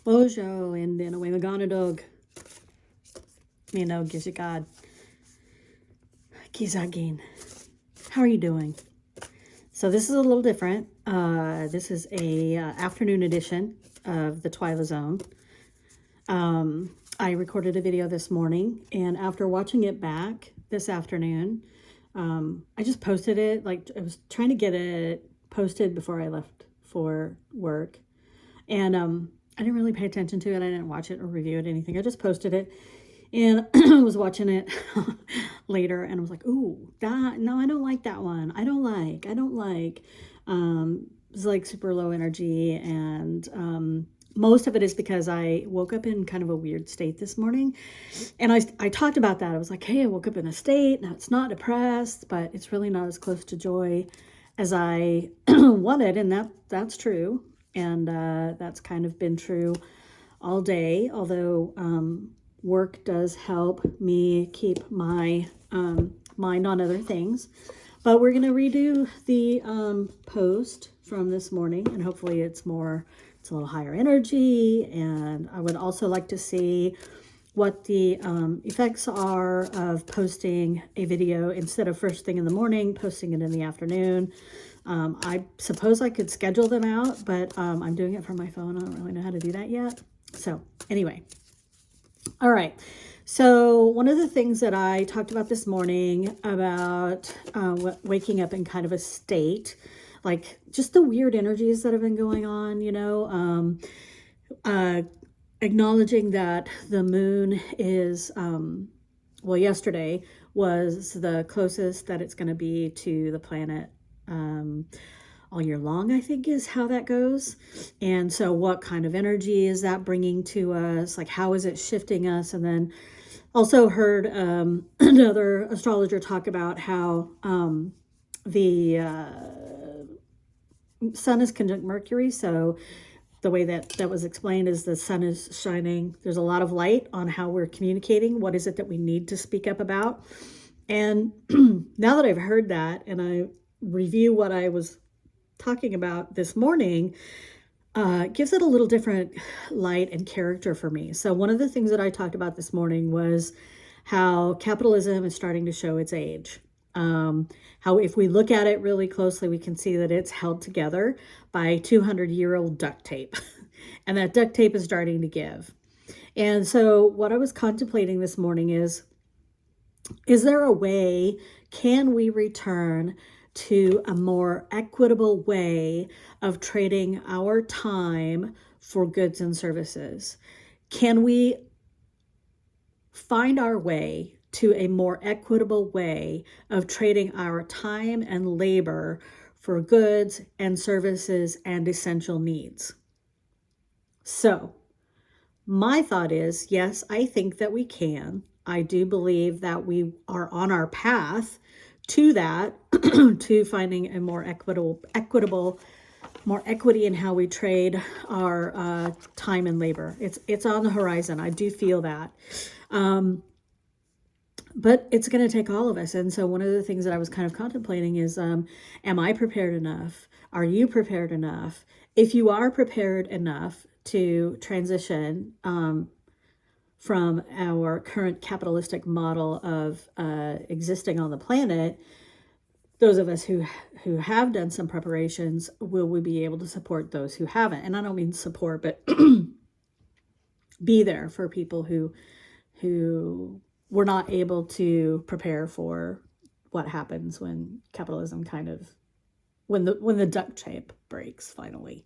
Bojo and then away McGonagall. Me know, Gizagad. Gizagin. How are you doing? So this is a little different. This is a afternoon edition of the Twyla Zone. I recorded a video this morning, and after watching it back this afternoon, I just posted it. Like, I was trying to get it posted before I left for work, and I didn't really pay attention to it. I didn't watch it or review it or anything. I just posted it, and I was watching it later, and I was like, "Ooh, no, I don't like that one. I don't like." It's like super low energy, and most of it is because I woke up in kind of a weird state this morning, and I talked about that. I was like, "Hey, I woke up in a state. Now it's not depressed, but it's really not as close to joy as I wanted," and that's true. And that's kind of been true all day, although work does help me keep my mind on other things. But we're going to redo the post from this morning, and hopefully it's a little higher energy. And I would also like to see what the effects are of posting a video instead of first thing in the morning, posting it in the afternoon. I suppose I could schedule them out, but I'm doing it from my phone. I don't really know how to do that yet. So anyway, all right. So one of the things that I talked about this morning about waking up in kind of a state, like just the weird energies that have been going on, acknowledging that the moon is, yesterday was the closest that it's going to be to the planet all year long, I think is how that goes. And so what kind of energy is that bringing to us? Like, how is it shifting us? And then also heard another astrologer talk about how the sun is conjunct Mercury. So the way that was explained is the sun is shining. There's a lot of light on how we're communicating. What is it that we need to speak up about? And now that I've heard that and I review what I was talking about this morning, gives it a little different light and character for me. So one of the things that I talked about this morning was how capitalism is starting to show its age. How if we look at it really closely, we can see that it's held together by 200-year-old duct tape. And that duct tape is starting to give. And so what I was contemplating this morning is there a way, can we return to a more equitable way of trading our time for goods and services? Can we find our way to a more equitable way of trading our time and labor for goods and services and essential needs? So my thought is, yes, I think that we can. I do believe that we are on our path to that, to finding a more equitable, more equity in how we trade our time and labor. It's on the horizon. I do feel that. But it's going to take all of us. And so one of the things that I was kind of contemplating is, am I prepared enough? Are you prepared enough? If you are prepared enough to transition from our current capitalistic model of existing on the planet, those of us who have done some preparations, will we be able to support those who haven't? And I don't mean support, but be there for people who were not able to prepare for what happens when capitalism when the duct tape breaks finally.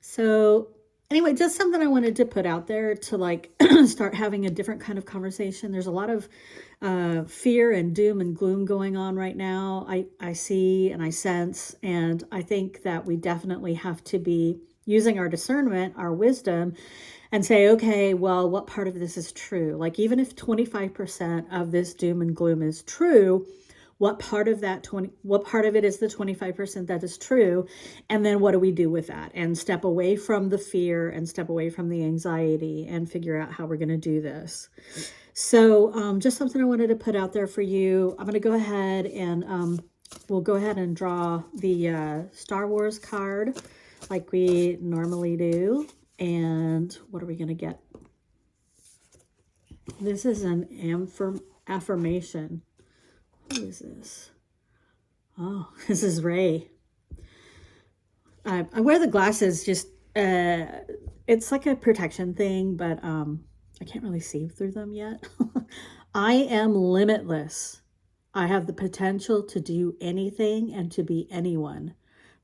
So anyway, just something I wanted to put out there to start having a different kind of conversation. There's a lot of fear and doom and gloom going on right now. I see and I sense, and I think that we definitely have to be using our discernment, our wisdom, and say, okay, well, what part of this is true? Like, even if 25% of this doom and gloom is true, what part of it is the 25% that is true? And then what do we do with that? And step away from the fear and step away from the anxiety and figure out how we're going to do this. So just something I wanted to put out there for you. I'm going to go ahead and we'll go ahead and draw the Star Wars card like we normally do. And what are we going to get? This is an affirmation. Who is this? Oh, this is Ray. I wear the glasses just, it's like a protection thing, but I can't really see through them yet. I am limitless. I have the potential to do anything and to be anyone.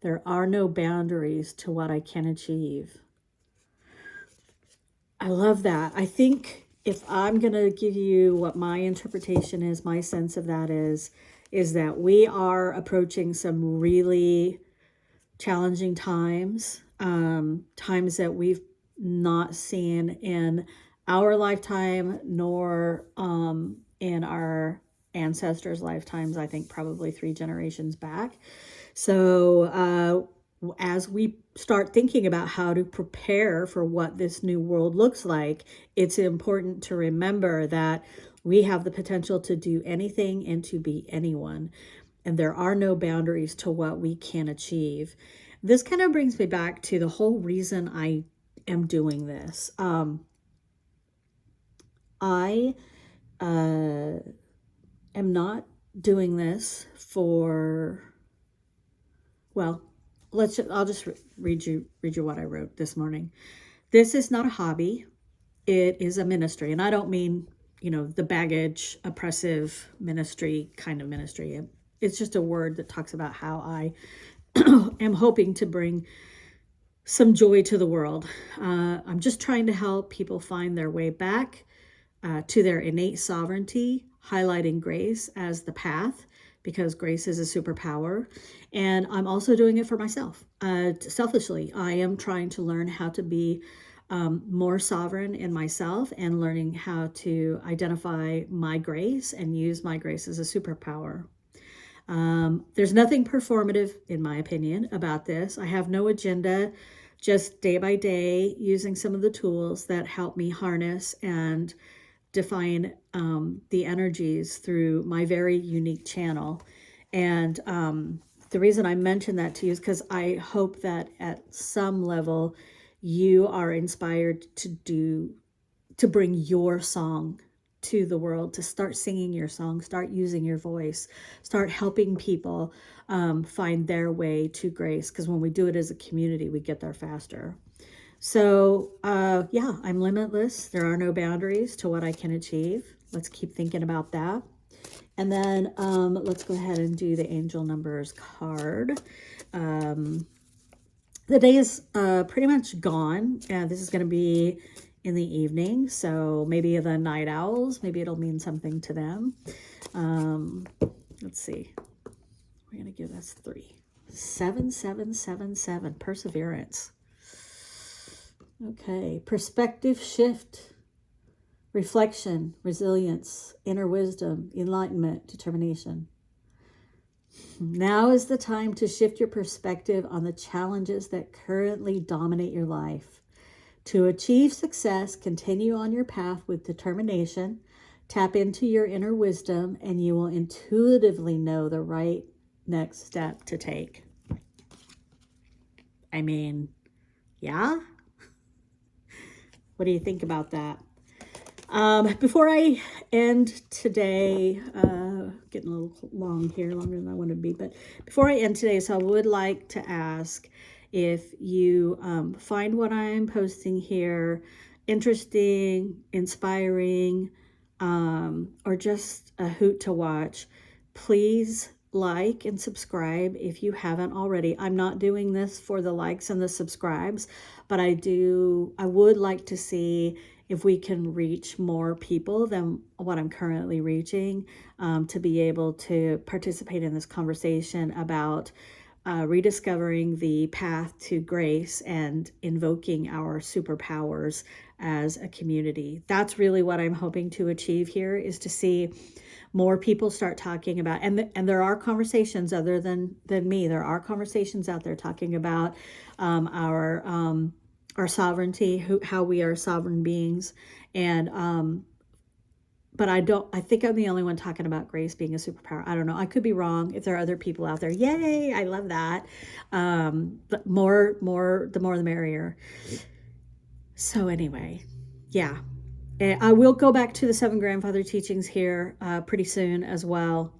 There are no boundaries to what I can achieve. I love that. I think if I'm going to give you what my interpretation is, my sense of that is that we are approaching some really challenging times, times that we've not seen in our lifetime, nor in our ancestors' lifetimes, I think probably 3 generations back. So as we start thinking about how to prepare for what this new world looks like, it's important to remember that we have the potential to do anything and to be anyone. And there are no boundaries to what we can achieve. This kind of brings me back to the whole reason I am doing this. I am not doing this for, well, I'll just read you what I wrote this morning. This is not a hobby. It is a ministry. And I don't mean, the baggage, oppressive ministry kind of ministry. It's just a word that talks about how I am hoping to bring some joy to the world. I'm just trying to help people find their way back to their innate sovereignty, highlighting grace as the path, because grace is a superpower. And I'm also doing it for myself. Selfishly, I am trying to learn how to be more sovereign in myself and learning how to identify my grace and use my grace as a superpower. There's nothing performative, in my opinion, about this. I have no agenda, just day by day using some of the tools that help me harness and define the energies through my very unique channel. And the reason I mention that to you is because I hope that at some level you are inspired to bring your song to the world, to start singing your song, start using your voice, start helping people find their way to grace. Because when we do it as a community, we get there faster. So yeah, I'm limitless. There are no boundaries to what I can achieve. Let's keep thinking about that. And then let's go ahead and do the angel numbers card. The day is pretty much gone. This is going to be in the evening, so maybe the night owls, maybe it'll mean something to them. Let's see. We're going to give us 3. 7777, perseverance. Okay, perspective shift, reflection, resilience, inner wisdom, enlightenment, determination. Now is the time to shift your perspective on the challenges that currently dominate your life. To achieve success, continue on your path with determination, tap into your inner wisdom, and you will intuitively know the right next step to take. I mean, yeah? What do you think about that? Before I end today, getting a little long here, longer than I want to be, but before I end today, so I would like to ask if you find what I'm posting here interesting, inspiring, or just a hoot to watch, please like and subscribe if you haven't already. I'm not doing this for the likes and the subscribes, but I would like to see if we can reach more people than what I'm currently reaching, to be able to participate in this conversation about rediscovering the path to grace and invoking our superpowers as a community. That's really what I'm hoping to achieve here, is to see more people start talking about, and there are conversations other than me. There are conversations out there talking about our sovereignty, how we are sovereign beings, and but I think I'm the only one talking about grace being a superpower. I don't know. I could be wrong. If there are other people out there, yay, I love that. But the more the merrier. So anyway, yeah. And I will go back to the 7 grandfather teachings here pretty soon as well.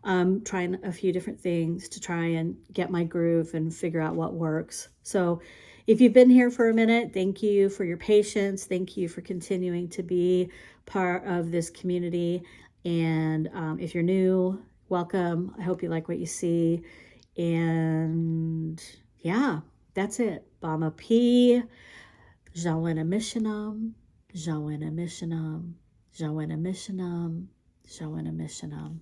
Trying a few different things to try and get my groove and figure out what works. So if you've been here for a minute, thank you for your patience. Thank you for continuing to be part of this community. And if you're new, welcome. I hope you like what you see. And yeah, that's it. Bama P. Jawena Missionam. Jawena Missionam. Jawena Missionam. Jawena Missionam.